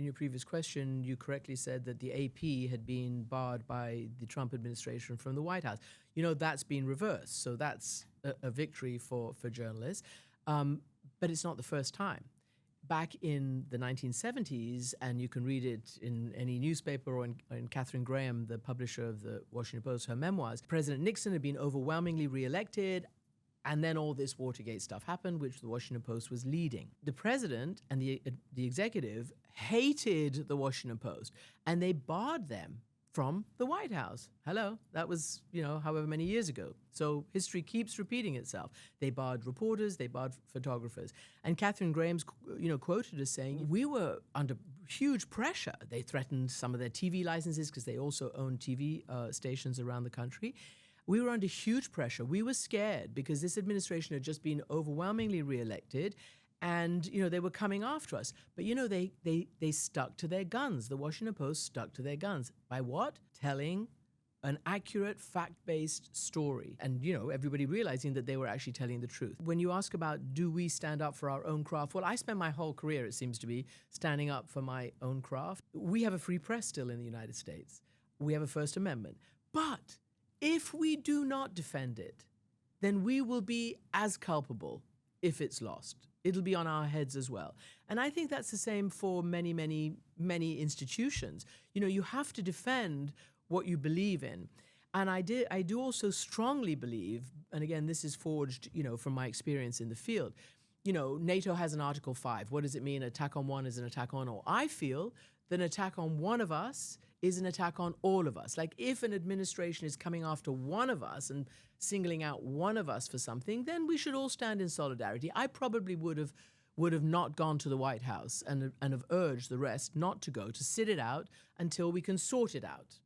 your previous question, you correctly said that the AP had been barred by the Trump administration from the White House. That's been reversed. So that's a victory for journalists. But it's not the first time. Back in the 1970s, and you can read it in any newspaper or in Katherine Graham, the publisher of the Washington Post, her memoirs, President Nixon had been overwhelmingly reelected, and then all this Watergate stuff happened, which the Washington Post was leading. The president and the executive hated the Washington Post, and they barred them from the White House. Hello, that was, however many years ago. So history keeps repeating itself. They barred reporters, they barred photographers. And Katherine Graham's, quoted as saying, we were under huge pressure. They threatened some of their TV licenses because they also own TV stations around the country. We were under huge pressure. We were scared because this administration had just been overwhelmingly reelected, and, they were coming after us. But, they stuck to their guns. The Washington Post stuck to their guns. By what? Telling an accurate, fact-based story. And, everybody realizing that they were actually telling the truth. When you ask about, do we stand up for our own craft? Well, I spent my whole career, it seems to be, standing up for my own craft. We have a free press still in the United States. We have a First Amendment. But if we do not defend it, then we will be as culpable if it's lost. It'll be on our heads as well. And I think that's the same for many, many, many institutions. You have to defend what you believe in. And I do also strongly believe, and again, this is forged, from my experience in the field, NATO has an Article 5. What does it mean? Attack on one is an attack on all. I feel that an attack on one of us is an attack on all of us. Like, if an administration is coming after one of us and singling out one of us for something, then we should all stand in solidarity. I probably would have not gone to the White House and have urged the rest not to go, to sit it out until we can sort it out.